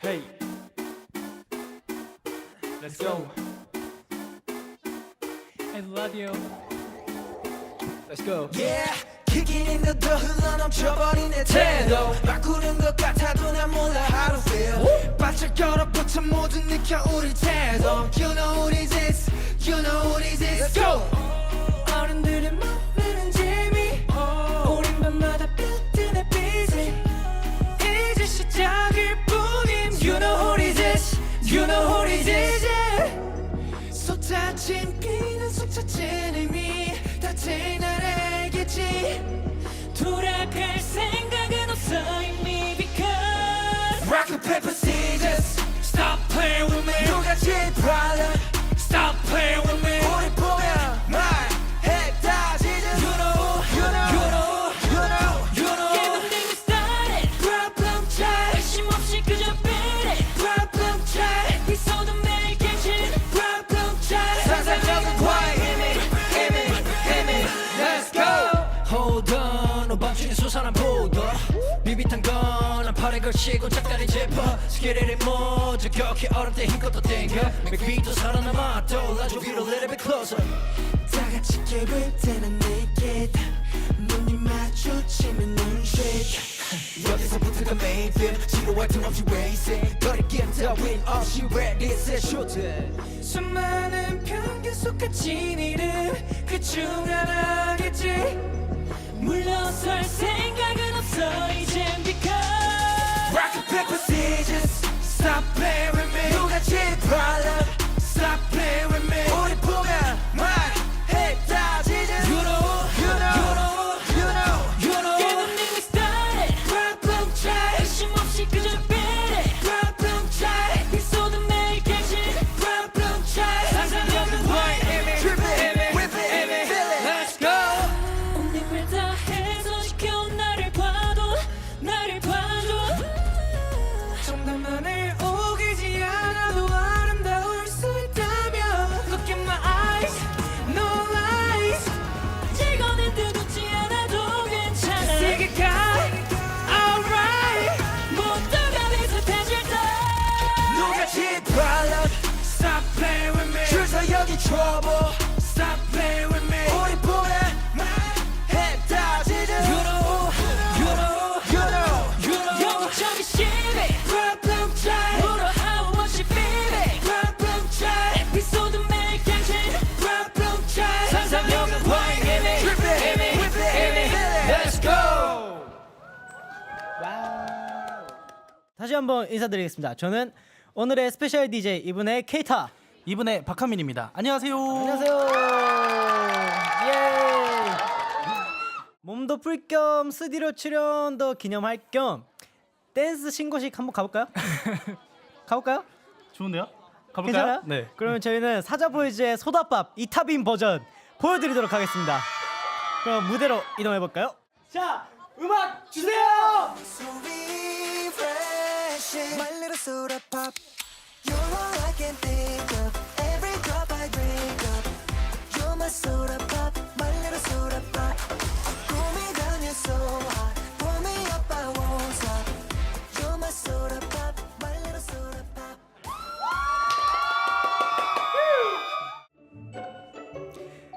Hey, let's go. I love you. Let's go. Yeah, kicking in the door 흘러넘쳐버린 내 태도 바꾸는 것 같아도 난 몰라 how to feel 바짝 걸어붙어 모두 느껴 우리 태도 You know what is this, you know what is this Let's go! 어른들의 모르는 재미 우린 밤마다 삐뜨네 busy 이제 시작일 뿐임 You know what is this, you know what is this yeah. 쏟아진 비는 속차진 의미 다들 날 알겠지 돌아갈 생각은 없어 이미 Because Rock, paper, scissors Stop playing with me 누가 제일 problem Stop playing with me 우리 보면 말했다 지금 You know, you know, you know, you know, you know Everything is started Problem child 관심 없이 그저 beat it Problem child 에피소드 매일 갱신 Problem child 상상력은 quiet Hit me, let's go Hold on 오밤중에 솟아난 보도 비비탄 건난 팔에 걸치고 작다리 짚어 스케일을 모두 격히 얼음 때 힘껏 더 땡겨 맥비도 살아남아 떠올라줘 위로 little bit closer 다 같이 깨울 때는 naked 눈이 마주치면 눈 shake 여기서부터가 main thing 지루할 틈 없이 racing 거리낌 따윈 없이 ready set shooting 수많은 편견 속 갇힌 이름 그중 하나겠지 물러설 생각은 없어 이젠 Because Rock, paper, scissors Stop playing with me 누가 제일 problem Stop playing with me 우리 보면 말했다 지금 You know, you know, you know, you know Everything is started Problem child 관심 없이 그저 beat it Problem child 에피소드 매일 갱신 Problem child 상상력은 white Hit me, whip it, feel it Let's go 온 힘을 다해서 지켜온 나를 봐도 나를 봐줘 정답만을 오기지 않아도 아름다울 수 있다면 Look in my eyes, no lies 찍어낸 듯 웃지 않아도 괜찮아 세게 가, alright 모두가 비슷해질 때 누가 제일 problem Stop playing with me 줄 서 여기 trouble Stop playing with me 우리 보면 말했다 지금 You know, you know, you know, you know 여기저기 시비 Problem child 물어 how much you feel it Problem child 에피소드 매일 갱신 Problem child 상상력은 white Hit me, hit me, hit me, let's go 다시 한번 인사드리겠습니다. 저는 오늘의 스페셜 DJ 이분의 케이타. 이분의 박하민입니다. 안녕하세요. 안녕하세요. 예. 몸도 풀 겸 스튜디오 출연도 기념할 겸 댄스 신고식 한번 가볼까요? 가볼까요? 좋은데요? 가볼까요? 괜찮아요? 네. 그러면 저희는 사자보이즈의 소다밥 이타빈 버전 보여드리도록 하겠습니다. 그럼 무대로 이동해 볼까요? 자, 음악 주세요. So refreshing My little soda pop You're all I can think of Every drop I drink up You're my soda pop My little soda pop Cool me down, you're so hot Pull me up, I won't stop You're my soda pop My little soda pop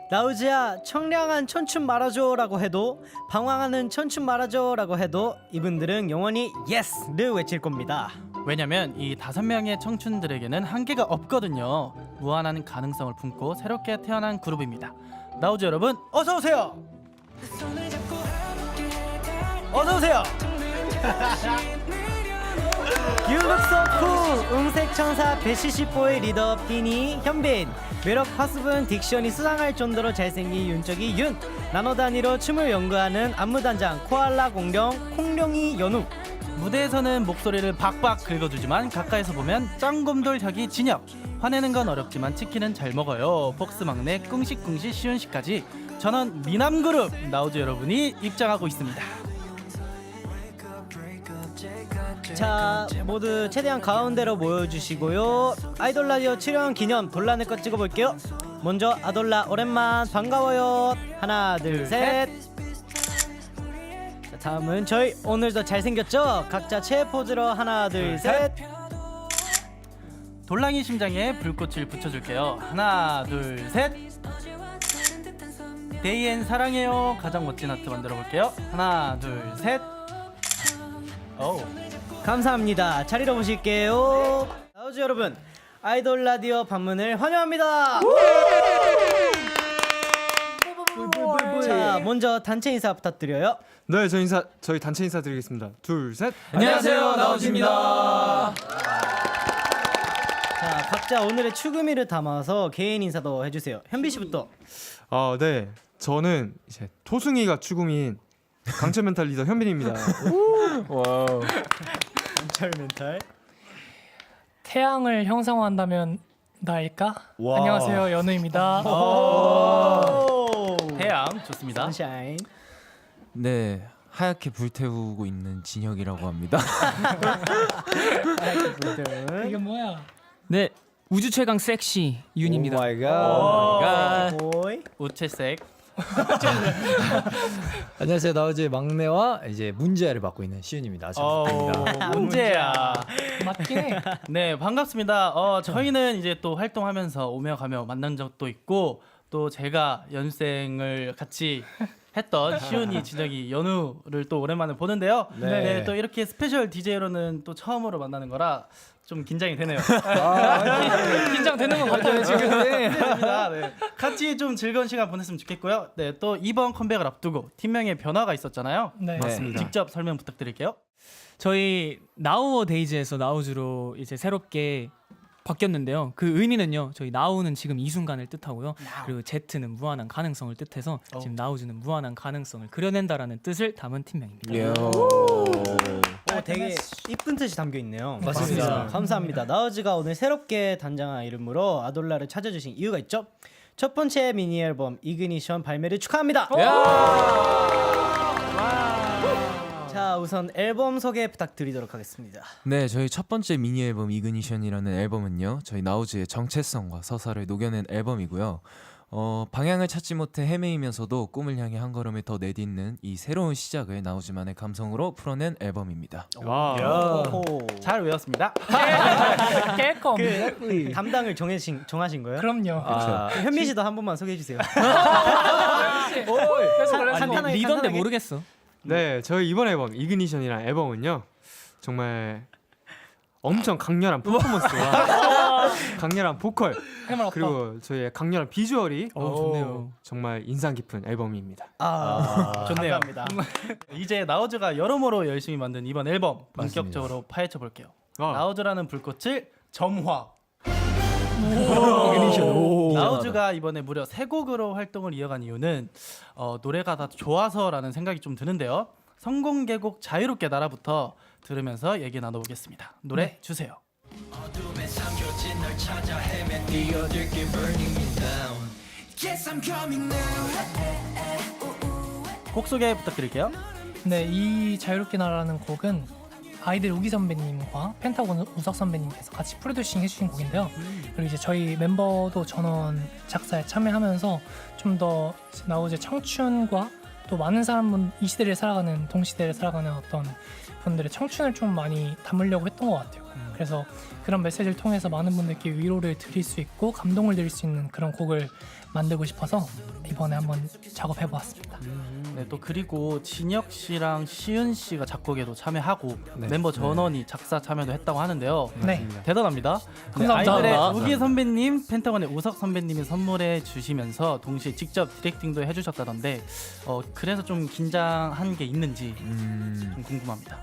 라우지야 청량한 천춘 말아줘라고 해도 방황하는 천춘 말아줘라고 해도 이분들은 영원히 예스를 외칠 겁니다. 왜냐면 이 5명의 청춘들에게는 한계가 없거든요. 무한한 가능성을 품고 새롭게 태어난 그룹입니다. 라우즈 여러분 어서 오세요. 어서 오세요. You look so cool. 음색 천사 배시시보의 리더 비니 현빈, 매력 화수분 딕션이 수상할 정도로 잘생긴 윤적이 윤, 나노 단위로 춤을 연구하는 안무단장 코알라 공룡 콩룡이 연우. 무대에서는 목소리를 박박 긁어주지만 가까이서 보면 짱곰돌 혁이 진혁. 화내는 건 어렵지만 치킨은 잘 먹어요. 폭스 막내 꿍시꿍시 시윤씨까지 전원 미남 그룹 라우즈 여러분이 입장하고 있습니다. 자, 모두 최대한 가운데로 모여주시고요. 아이돌 라디오 출연 기념 돌라내 것 찍어볼게요. 먼저 아돌라 오랜만 반가워요. 하나 둘 셋. 자, 다음은 저희 오늘도 잘생겼죠? 각자 최애 포즈로 하나 둘 셋. 돌랑이 심장에 불꽃을 붙여줄게요. 하나, 둘, 셋. 데이엔 사랑해요. 가장 멋진 하트 만들어 볼게요. 하나, 둘, 셋. 오. 감사합니다. 자리로 모실게요. 나우즈 여러분, 아이돌 라디오 방문을 환영합니다. 자, 먼저 단체 인사 부탁드려요. 네, 저희 단체 인사 드리겠습니다. 둘, 셋. 안녕하세요, 나우즈입니다. 자, 각자 오늘의 추구미를 담아서 개인 인사도 해주세요. 현비 씨부터. 네, 저는 이제 토승이가 추구미인 강철 멘탈 리더 현빈입니다. 와우. 강철 멘탈. 태양을 형상화한다면 나일까? 와. 안녕하세요, 연우입니다. 태양 좋습니다. 선샤인. 네, 하얗게 불태우고 있는 진혁이라고 합니다. 이게 뭐야? 네, 우주 최강 섹시 윤입니다. 보이. 우체색. 안녕하세요. 나우즈의 막내와 이제 문제아를 맡고 있는 시윤입니다. 잘 부탁드립니다. 문제야. 맞긴 해. 네, 반갑습니다. 저희는 이제 또 활동하면서 오며 가며 만난 적도 있고 또 제가 연생을 같이 했던 시훈이, 진혁이, 연우를 또 오랜만에 보는데요. 네. 또 이렇게 스페셜 DJ로는 또 처음으로 만나는 거라 좀 긴장이 되네요. 긴장되는 것 같아요 지금. 네. 같이 좀 즐거운 시간 보냈으면 좋겠고요. 네, 또 이번 컴백을 앞두고 팀명의 변화가 있었잖아요. 네. 맞습니다. 직접 설명 부탁드릴게요. 저희 나우어 데이즈에서 나우즈로 이제 새롭게 바뀌었는데요. 그 의미는요. 저희 나우는 지금 이 순간을 뜻하고요. 그리고 Z는 무한한 가능성을 뜻해서 지금 나우즈는 무한한 가능성을 그려낸다라는 뜻을 담은 팀명입니다. 되게 이쁜 뜻이 담겨 있네요. 맞습니다. 감사합니다. 나우즈가 오늘 새롭게 단장한 이름으로 아돌라를 찾아주신 이유가 있죠. 첫 번째 미니 앨범 이그니션 발매를 축하합니다. 자, 우선 앨범 소개 부탁드리도록 하겠습니다. 네, 저희 첫 번째 미니 앨범 이그니션이라는 앨범은요, 저희 나우즈의 정체성과 서사를 녹여낸 앨범이고요. 방향을 찾지 못해 헤매이면서도 꿈을 향해 한 걸음을 더 내딛는 이 새로운 시작을 나우즈만의 감성으로 풀어낸 앨범입니다. 잘 외웠습니다. 깨꼼. 그 담당을 정하신 거예요? 그럼요. 현민 씨도 한 번만 소개해 주세요. 아니, 리더인데 모르겠어. 네, 저희 이번 앨범 이그니션이라는 앨범은요, 정말 엄청 강렬한 퍼포먼스와 강렬한 보컬, 해맑다. 그리고 저희의 강렬한 비주얼이 좋네요. 정말 인상 깊은 앨범입니다. 좋네요. 감사합니다. 이제 나우즈가 여러모로 열심히 만든 이번 앨범 본격적으로 파헤쳐 볼게요. 나우즈라는 불꽃을 점화. 나우즈가 이번에 무려 3곡으로 활동을 이어간 이유는 노래가 다 좋아서라는 생각이 좀 드는데요. 선공개곡 자유롭게 날아부터 들으면서 얘기 나눠보겠습니다. 노래 주세요. 곡 소개 부탁드릴게요. 네, 이 자유롭게 날아라는 곡은 아이들 우기 선배님과 펜타곤 우석 선배님께서 같이 프로듀싱 해주신 곡인데요. 그리고 이제 저희 멤버도 전원 작사에 참여하면서 좀 더 나우즈의 청춘과 또 많은 사람분 이 시대를 살아가는 동시대를 살아가는 어떤 분들의 청춘을 좀 많이 담으려고 했던 것 같아요. 그래서 그런 메시지를 통해서 많은 분들께 위로를 드릴 수 있고 감동을 드릴 수 있는 그런 곡을 만들고 싶어서 이번에 한번 작업해보았습니다. 네, 또 그리고 진혁 씨랑 시은 씨가 작곡에도 참여하고 멤버 전원이 작사 참여도 했다고 하는데요. 네. 대단합니다. 감사합니다. 아이들의 우기 선배님, 펜타곤의 우석 선배님이 선물해 주시면서 동시에 직접 디렉팅도 해주셨다던데 그래서 좀 긴장한 게 있는지 좀 궁금합니다.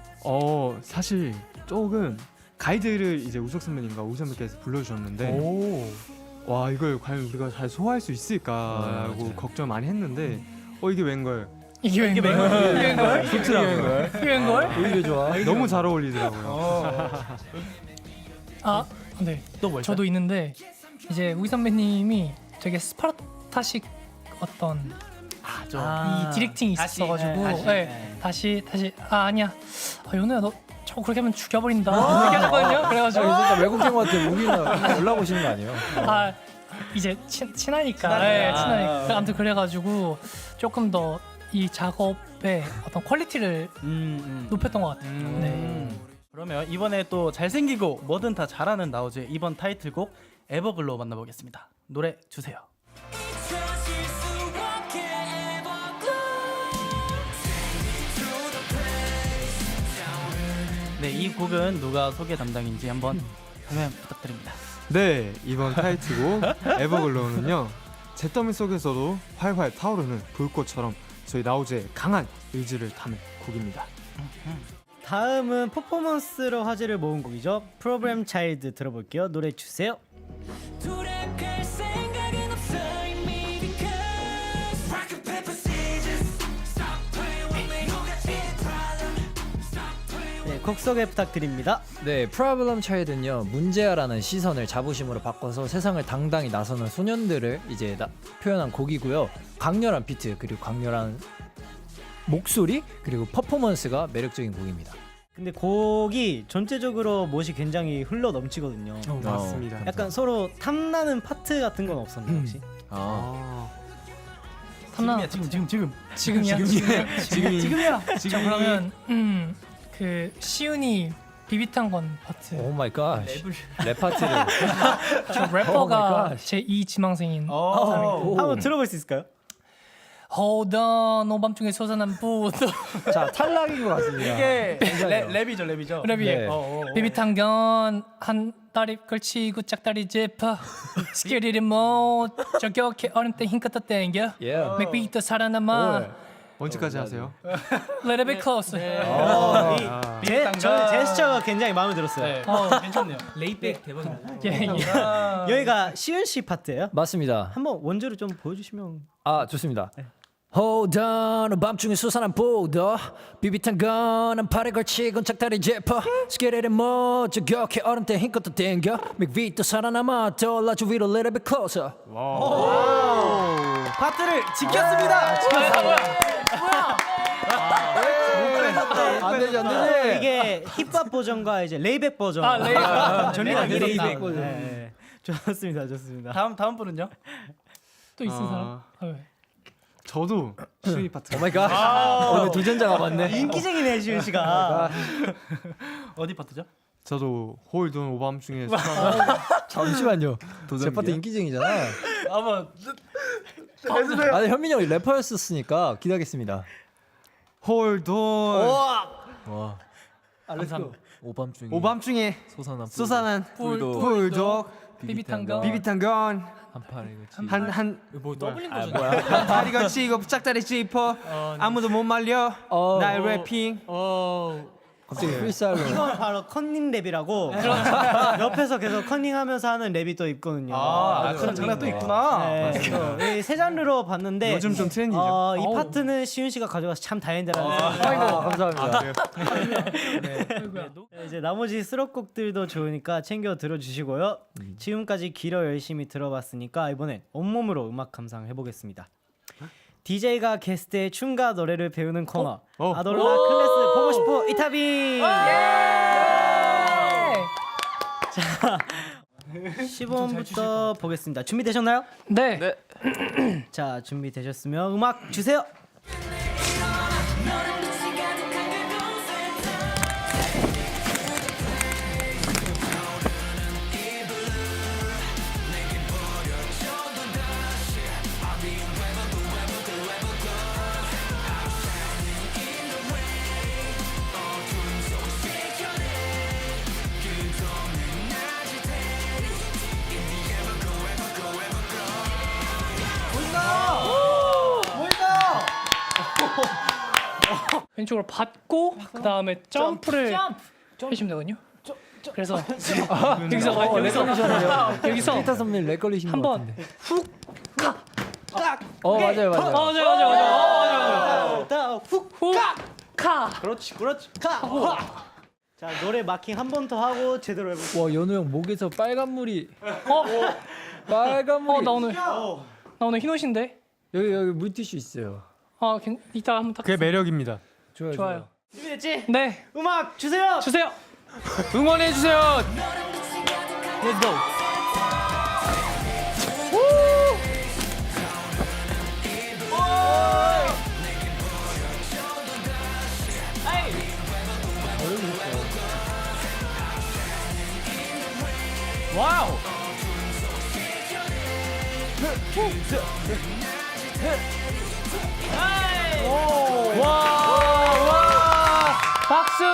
사실 조금 가이드를 이제 우석 선배님과 우 선배께서 불러주셨는데, 와, 이걸 과연 우리가 잘 소화할 수 있을까라고 걱정 많이 했는데, 이게 웬걸? 이게 웬걸? 좋더라고요. 이게 웬걸? 오히려 좋아. 너무 잘 어울리더라고요. 아, 네. 또 뭐 있어요? 저도 있는데 이제 우기 선배님이 되게 스파르타식 어떤 이 디렉팅이 있었어가지고 다시 아니야 연우야 너 저거 그렇게 하면 죽여버린다 이렇게 하셨거든요. 그래가지고 진짜 외국인한테 무기나 연락 오시는 거 아니에요? 이제 친하니까. 친하니까 아무튼 그래가지고 조금 더 이 작업의 어떤 퀄리티를 높였던 것 같아요. 네. 그러면 이번에 또 잘생기고 뭐든 다 잘하는 나우즈의 이번 타이틀곡 에버글로우 만나보겠습니다. 노래 주세요. 네, 이 곡은 누가 소개 담당인지 한번 설명 부탁드립니다. 네, 이번 타이틀곡 에버글로우는요, 잿더미 속에서도 활활 타오르는 불꽃처럼 저희 나우즈의 강한 의지를 담은 곡입니다. 다음은 퍼포먼스로 화제를 모은 곡이죠. 프로그램 차일드 들어볼게요. 노래 주세요. 돌아갈 생각은 없어 이미 because rock and paper scissors stop playing with me who got any problem stop playing 네, 곡 소개 부탁드립니다. 네, 프로블럼 차일드는요, 문제아라는 시선을 자부심으로 바꿔서 세상을 당당히 나서는 소년들을 이제 표현한 곡이고요. 강렬한 비트 그리고 강렬한 목소리 그리고 퍼포먼스가 매력적인 곡입니다. 근데 곡이 전체적으로 멋이 굉장히 흘러 넘치거든요. 맞습니다. 약간 서로 탐나는 파트 같은 건 없었나요 혹시? 탐나 지금이야. 지금이야. 자 그러면 그 시윤이 비비탄 건 파트. 오 마이 갓. 랩 파트를. 저 Oh my 래퍼가 gosh. 제 2 지망생인 오. 한번 들어볼 수 있을까요? Hold on 오밤중에 솟아난 부도 자, 탈락인 것 같습니다. 이게 괜찮아요. 랩이죠. 랩이에요. 네. 비비탄 건한 다리 걸치고 짝다리 짚어 스케리를 못 저격해 얼음 때 힘껏 땡겨 Yeah. 맥비트 살아남아 언제까지 하세요? Let it be close. 저는 제스처가 굉장히 마음에 들었어요. 네. 괜찮네요. 레이백 대박이다. 예, 예. 여기가 시윤 씨 파트예요. 맞습니다. 한번 원조를 좀 보여주시면. 아, 좋습니다. Hold on, 밤중에 솟아난 보더 비비탄 건은 팔에 걸치곤 짝다리 제퍼 스케레를 못 저격해 얼음때 힘껏 땡겨 맥비트 살아남아 떠올라줘 위로 let it be closer. 파트를 지켰습니다. 안 되지 안 되지. 이게 힙합 버전과 이제 레이백 버전. 전리가 레이백 버전. 네. 좋습니다. 다음 분은요? 또 있은 사람? 아, 왜? 저도 시윤이 파트. 오 마이 갓. 오늘 도전자가 많네. 인기쟁이네 시윤 씨가. 어디 파트죠? 저도 홀돈 오밤중에 잠시만요. 제 도전기야? 파트 인기쟁이잖아. 한번 아니 현민이 형이 래퍼였었으니까 기대하겠습니다. 홀돈 와, 감사합니다. 오밤중에 솟아난 솟아난 불독 비비탄 건. 비비탄 건 한팔에 한 더블링 버전. 다리 걸치고 짝다리 짚어 아무도 못 말려 나의 래핑. 갑자기 프리스타일로. 이건 바로 컨닝 랩이라고. 옆에서 계속 컨닝하면서 하는 랩이 또 있거든요. 그런 장난 또 있구나. 네, 세 장르로 봤는데 요즘 좀 트렌디죠. 이 파트는 시윤 씨가 가져가서 참 다행이다라는 생각이 아이고 감사합니다. 네, 이제 나머지 수록곡들도 좋으니까 챙겨 들어주시고요. 지금까지 길어 열심히 들어봤으니까 이번엔 온몸으로 음악 감상 해보겠습니다. DJ가 게스트의 춤과 노래를 배우는 코너 아돌라 클래스 보고 싶어 이타비. 자, 시범부터 보겠습니다. 준비되셨나요? 네. 자, 준비되셨으면 음악 주세요. 왼쪽으로 받고 그 다음에 점프를 해주시면 되거든요. 그래서 여기서 기타 선배님 렉 걸리신 것 한번 같은데. 훅 맞아요. 자, 카. 그렇지. 가. 자, 노래 마킹 한 번 더 하고 제대로 해볼게요. 와 연우 형 목에서 빨간 물이. 빨간 물이. 나 오늘 흰 옷인데. 여기 물티슈 있어요. 이따 한번 딱. 그게 매력입니다. 좋아요. 준비됐지? 네. 음악 주세요. 응원해 주세요. Let's go. 와우. 와 박수.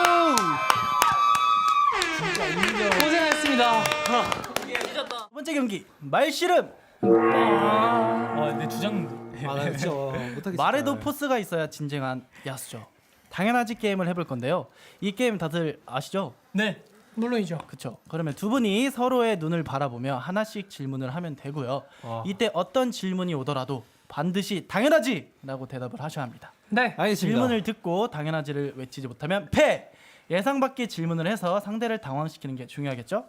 고생하셨습니다. 두 번째 경기 말씨름. 내 주장. 그렇죠. 말에도 포스가 있어야 진정한 야수죠. 당연하지 게임을 해볼 건데요. 이 게임 다들 아시죠? 네, 물론이죠. 그렇죠. 그러면 두 분이 서로의 눈을 바라보며 하나씩 질문을 하면 되고요. 이때 어떤 질문이 오더라도 반드시 당연하지라고 대답을 하셔야 합니다. 네, 질문을 듣고 당연하지를 외치지 못하면 패! 예상 밖의 질문을 해서 상대를 당황시키는 게 중요하겠죠?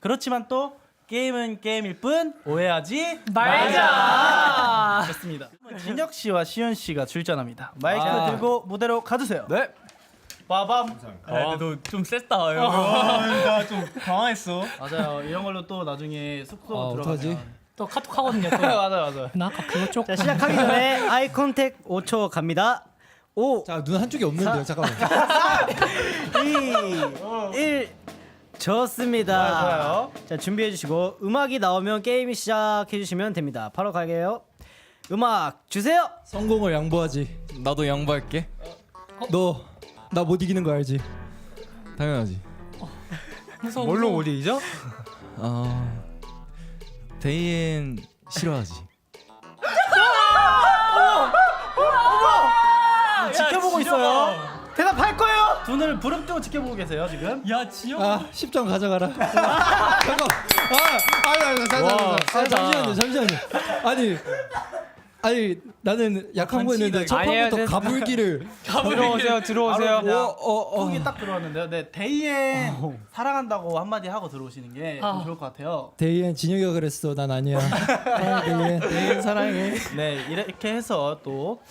그렇지만 또 게임은 게임일 뿐 오해하지 말자. 좋습니다. 진혁 씨와 시현 씨가 출전합니다. 마이크 들고 무대로 가주세요. 네. 빠밤. 너좀 셌다. 나좀 당황했어. 맞아요. 이런 걸로 또 나중에 숙소 어떡하지? 들어가면 또 카톡 하거든요. 또. 맞아요. 나 아까 그거 조금. 자, 시작하기 전에 아이 컨택 5초 갑니다. 5, 자, 눈 한쪽이 없는데요. 잠깐만. 2, 1. 좋습니다. 좋아요. 자, 준비해 주시고 음악이 나오면 게임 시작해 주시면 됩니다. 바로 가게요. 음악 주세요. 성공을 양보하지. 나도 양보할게. 너 나 못 이기는 거 알지? 당연하지. 무서워. 뭘로 못 이기죠? 데이엔 싫어하지. 지켜보고 있어요. 대답할 거예요. 눈을 부릅뜨고 지켜보고 계세요 지금. 야 지영. 10점 가져가라. 잠깐. 잠시만요. 아니 나는 약한 거였는데 첫 판부터 가불기를 들어오세요. 훅이 딱 들어왔는데요. 네, 데이엔 사랑한다고 한마디 하고 들어오시는 게 좀 좋을 것 같아요. 데이엔 진혁이가 그랬어. 난 아니야. 데이엔 사랑해. 네, 이렇게 해서 또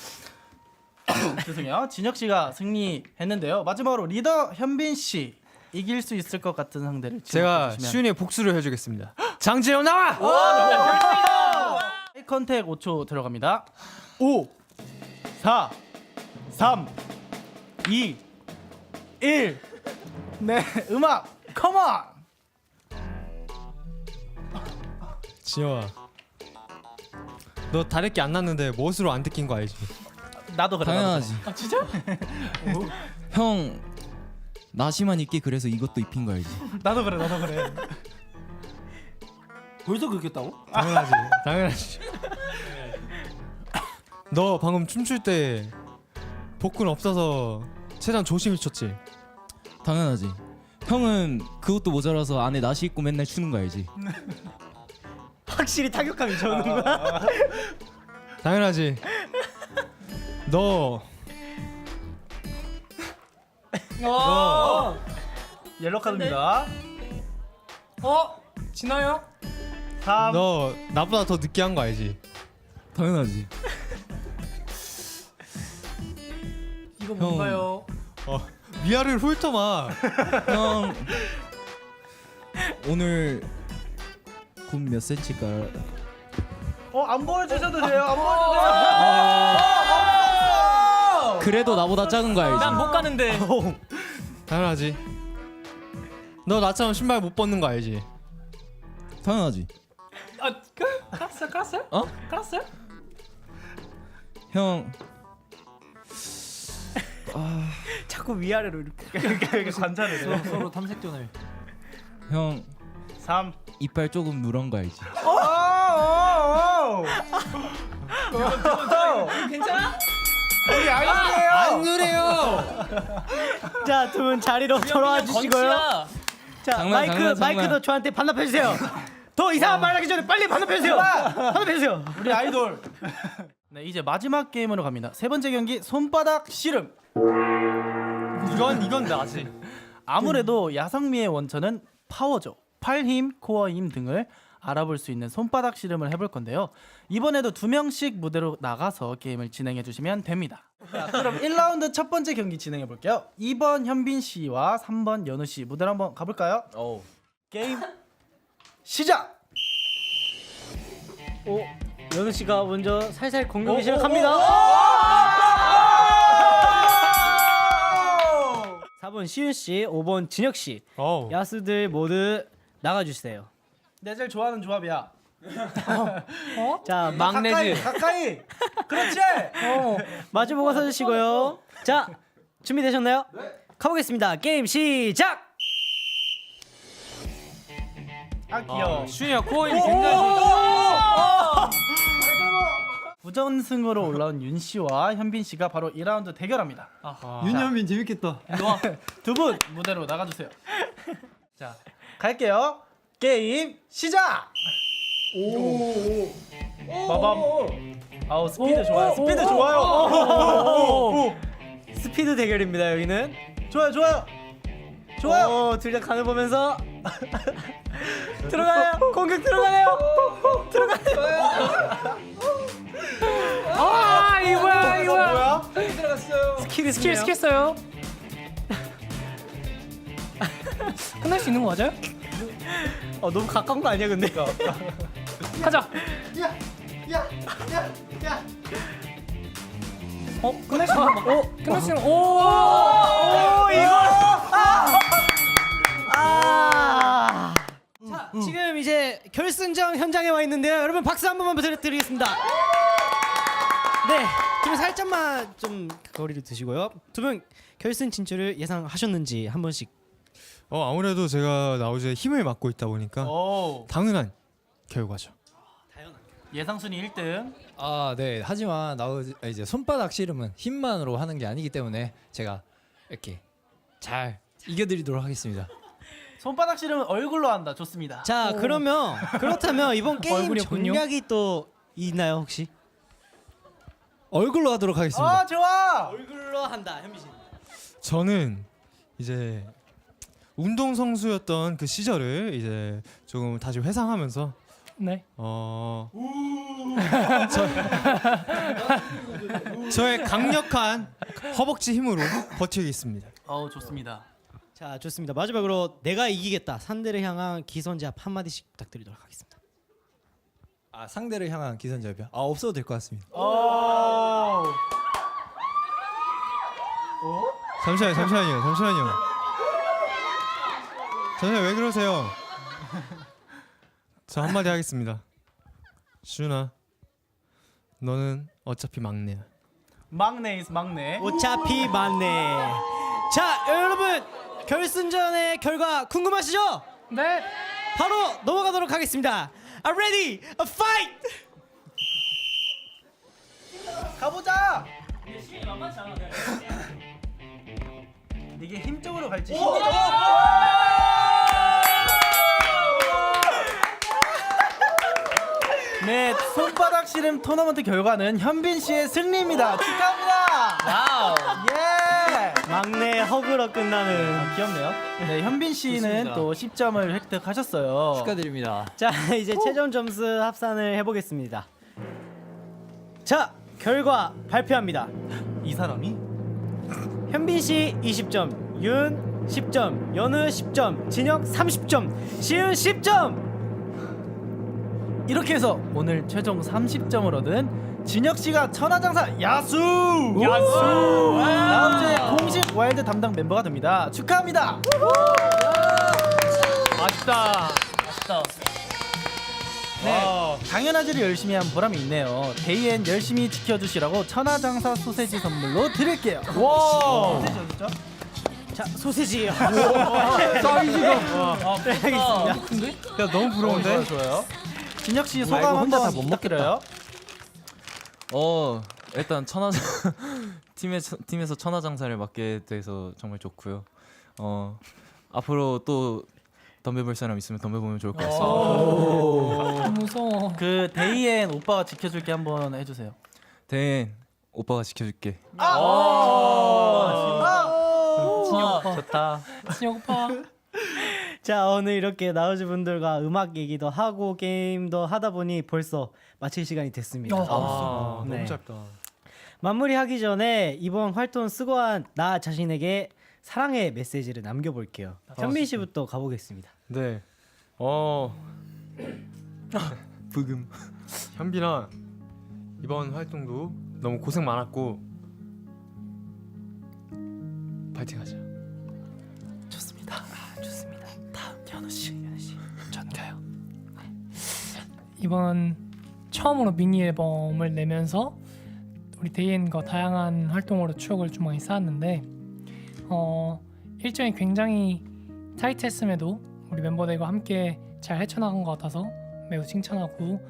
죄송해요. 진혁 씨가 승리했는데요. 마지막으로 리더 현빈 씨 이길 수 있을 것 같은 상대를 제가 지목해주시면. 시윤이의 복수를 해주겠습니다. 장지영 나와! 아이 컨택 5초 들어갑니다. 5 4 3 2 1 네, 음악 컴온. 지영아, 너 다를 게 안 났는데 멋으로 안 듣긴 거 알지? 나도 그래. 당연하지. 아 진짜? 형 나시만 입게 그래서 이것도 입힌 거 알지? 나도 그래. 벌써 그렇겠다고? 당연하지. 너 방금 춤출 때 복근 없어서 최대한 조심히 췄지? 당연하지. 형은 그것도 모자라서 안에 나시 입고 맨날 추는 거 알지? 확실히 타격감이 좋은구나. 당연하지. 너 옐로 카드입니다. 진아요? 3 너 나보다 더 느끼한 거 알지? 당연하지. 이거 뭔가요? 위아래를 훑어봐. 형 오늘 곧 몇 센치일까? 안 보여주셔도 돼요. 안 보여주세요. 그래도 나보다 작은 거 알지? 난 못 가는데. 당연하지. 너 나처럼 신발 못 벗는 거 알지? 당연하지. 깔았어요? 어? 깔았어요? 형 자꾸 위아래로 이렇게. 관찰을 해요. 서로 탐색전을. 형 3 이빨 조금 누런 거 알지? 괜찮아? 안 그래요. 자, 두 분 자리로 돌아와 주시고요. 건치야. 자, 장난, 장난. 마이크도 저한테 반납해 주세요. 더 이상한 말 하기 전에 빨리 반납해 주세요. 반납해 주세요. 우리 아이돌. 네, 이제 마지막 게임으로 갑니다. 세 번째 경기 손바닥 씨름. 이건 나지. 아무래도 야성미의 원천은 파워죠. 팔 힘, 코어 힘 등을 알아볼 수 있는 손바닥 씨름을 해볼 건데요. 이번에도 2명씩 무대로 나가서 게임을 진행해 주시면 됩니다. 자, 그럼 1라운드 첫 번째 경기 진행해 볼게요. 2번 현빈 씨와 3번 연우 씨 무대로 한번 가볼까요? 게임 시작. 연우 씨가 먼저 살살 공격이 시작합니다. 4번 시윤 씨, 5번 진혁 씨. 야수들 모두 나가 주세요. 내 제일 좋아하는 조합이야. 자 막내즈 가까이. 그렇지. 마주보고 서주시고요. 자 준비되셨나요? 네. 가보겠습니다. 게임 시작. 아 귀여워. 슈이야 코어이 굉장히 부전승으로 올라온 윤 씨와 현빈 씨가 바로 2라운드 대결합니다. 윤현민 재밌겠다. 두 분 무대로 나가주세요. 자 갈게요. 게임 시작. 빠밤. 아우 스피드 좋아요. 스피드 좋아요. 스피드 대결입니다. 여기는 좋아요 좋아요. 좋아요. 둘 다 간을 보면서 들어가요. 공격 들어가요. 아 이거야 뭐야? 스킬 시켰어요. 끝날 수 있는 거 맞아요? 너무 가까운 거 아니야 근데? 가자. 끝날 수 있는 거. 끝날 수 있는 거. 자 지금 이제 결승전 현장에 와 있는데요. 여러분 박수 한 번만 부탁드리겠습니다. 네, 좀 살짝만 좀 거리를 두시고요. 두 분 결승 진출을 예상하셨는지 한 번씩. 아무래도 제가 나우즈에 힘을 맡고 있다 보니까 오. 당연한 결과죠. 예상 순위 1등. 아, 네. 하지만 이제 손바닥 씨름은 힘만으로 하는 게 아니기 때문에 제가 이렇게 잘 이겨드리도록 하겠습니다. 손바닥 씨름은 얼굴로 한다. 좋습니다. 자 그렇다면 이번 게임 얼굴이었군요. 전략이 또 있나요 혹시? 얼굴로 하도록 하겠습니다. 아 좋아. 얼굴로 한다 현미 씨. 저는 이제 운동 선수였던 그 시절을 이제 조금 다시 회상하면서 네. 저의 강력한 허벅지 힘으로 버티겠습니다. 좋습니다. 자 좋습니다. 마지막으로 내가 이기겠다 상대를 향한 기선제압 한 마디씩 부탁드리도록 하겠습니다. 아, 상대를 향한 기선제압이요? 아, 없어도 될 것 같습니다. 잠시만요. 왜 그러세요? 저 한마디 하겠습니다. 시윤아, 너는 어차피 막내야. 막내 is 막내. 어차피 맞네. 자 여러분 결승전의 결과 궁금하시죠? 네. 바로 넘어가도록 하겠습니다. Ready, fight! 가보자. 이게 힘적으로 갈지. 힘적으로. 네, 손바닥 씨름 토너먼트 결과는 현빈 씨의 승리입니다. 축하합니다. 와우. 예. 막내 허그로 끝나는. 귀엽네요. 네, 현빈 씨는 좋습니다. 또 10점을 획득하셨어요. 축하드립니다. 자 이제 최종 점수 합산을 해보겠습니다. 자 결과 발표합니다. 이 사람이? 현빈 씨 20점, 윤 10점, 연우 10점, 진혁 30점, 시윤 10점. 이렇게 해서 오늘 최종 30점을 얻은 진혁 씨가 천하장사 야수 다음 주에 공식 와일드 담당 멤버가 됩니다. 축하합니다. 맛있다. 네, 당연하지를 열심히 한 보람이 있네요. 데이엔 열심히 지켜주시라고 천하장사 소세지 선물로 드릴게요. 와, 소세지 어딨죠? 자 소세지. 야 너무 부러운데? 좋아요. 진혁 씨 말고 소감 혼자 한번 다못 부탁드려요. 일단 팀에서 천하장사를 맡게 돼서 정말 좋고요. 앞으로 또 덤벼볼 사람 있으면 덤벼보면 좋을 것 같습니다. 무서워. 그 데이엔 오빠가 지켜줄게 한번 해주세요. 대인 오빠가 지켜줄게. 진혁 오빠. 좋다. 진혁 오빠. 자 오늘 이렇게 나우즈 분들과 음악 얘기도 하고 게임도 하다 보니 벌써 마칠 시간이 됐습니다. 너무 네. 짧다. 마무리하기 전에 이번 활동 수고한 나 자신에게 사랑의 메시지를 남겨볼게요. 현민 씨부터 가보겠습니다. 네. 부금. 현빈아, 이번 활동도 너무 고생 많았고 파이팅하자. 좋습니다. 좋습니다. 다음 연우 씨. 전 가요. 이번 처음으로 미니 앨범을 내면서 우리 데이앤과 다양한 활동으로 추억을 좀 많이 쌓았는데 일정이 굉장히 타이트했음에도 우리 멤버들과 함께 잘 헤쳐나간 것 같아서 매우 칭찬하고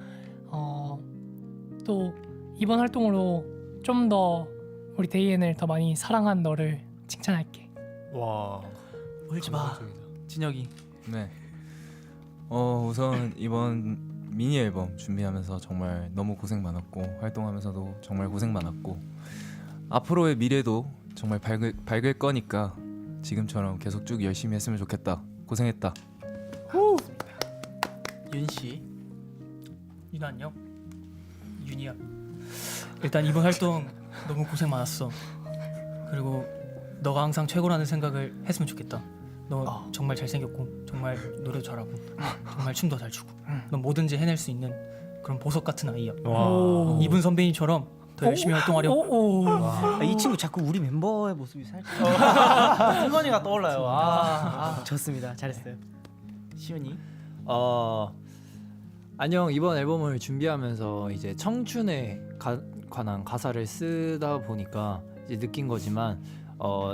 또 이번 활동으로 좀 더 우리 데이앤을 더 많이 사랑한 너를 칭찬할게. 와 울지 마 진혁이. 네. 우선 이번 미니 앨범 준비하면서 정말 너무 고생 많았고 활동하면서도 정말 고생 많았고 앞으로의 미래도 정말 밝을 거니까 지금처럼 계속 쭉 열심히 했으면 좋겠다. 고생했다. 윤씨. 윤아 안녕. 윤이야. 일단 이번 활동 너무 고생 많았어. 그리고 너가 항상 최고라는 생각을 했으면 좋겠다. 너 정말 잘생겼고 정말 노래도 잘하고 정말 춤도 잘 추고 넌 뭐든지 해낼 수 있는 그런 보석 같은 아이야. 이분 선배님처럼 더 열심히 활동하려고. 이 친구 자꾸 우리 멤버의 모습이 살짝 승건이가 떠올라요. 좋습니다. 잘했어요. 시윤이. 안녕. 이번 앨범을 준비하면서 이제 청춘에 관한 가사를 쓰다 보니까 이제 느낀 거지만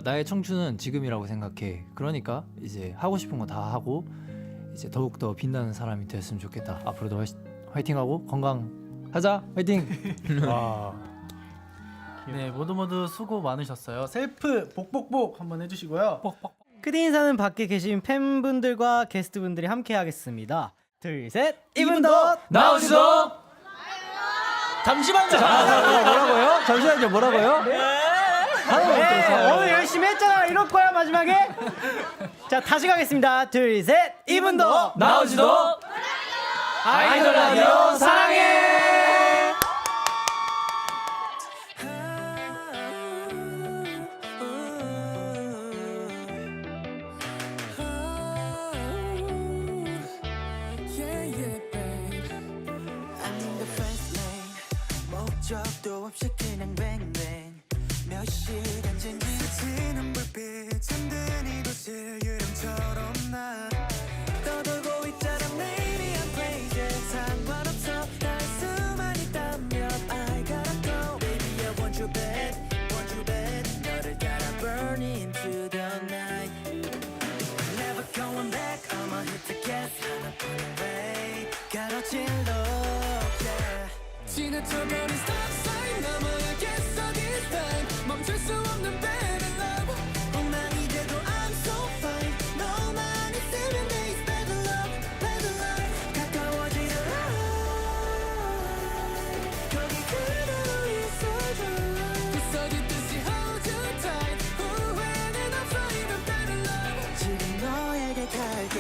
나의 청춘은 지금이라고 생각해. 그러니까 이제 하고 싶은 거 다 하고 이제 더욱더 빛나는 사람이 됐으면 좋겠다. 앞으로도 화이팅하고 건강하자. 화이팅. 네 모두 수고 많으셨어요. 셀프 복복복 한번 해주시고요. 크디 인사는 밖에 계신 팬분들과 게스트분들이 함께 하겠습니다. 둘, 셋. 이분 더 나오시죠. 잠시만요. 뭐라고요? 잠시만요. 뭐라고요? 오늘 열심히 했잖아. 이럴 거야 마지막에. 자 다시 가겠습니다. 둘, 셋. 이분 더 나오시죠. 아이돌 라디오 사랑해. 목적도 없이 그냥 뱅뱅 몇 시간째 스치는 불빛 잠든 이곳을 유령처럼 나 떠돌고 있잖아. Maybe I'm crazy 상관없어 날 수만 있다면 I gotta go. Baby I want you bad 너를 따라 burn into the night. Never going back I'ma hit the gas 하나뿐인 way 가로진 look yeah. 지나쳐버린 stop sign 넘어야겠어 this time 멈출 수 없는 better love. 난 이제도 I'm so fine 너만 있으면 there's better love 가까워지는 거기 그대로 있어줘. 부서지듯이 hold you tight 후회는 없어 even better love. 지금 너에게 갈게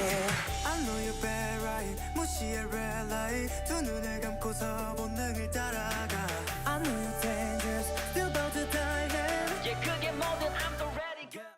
I know you're bad right 무시해 red light 두 눈을 감고서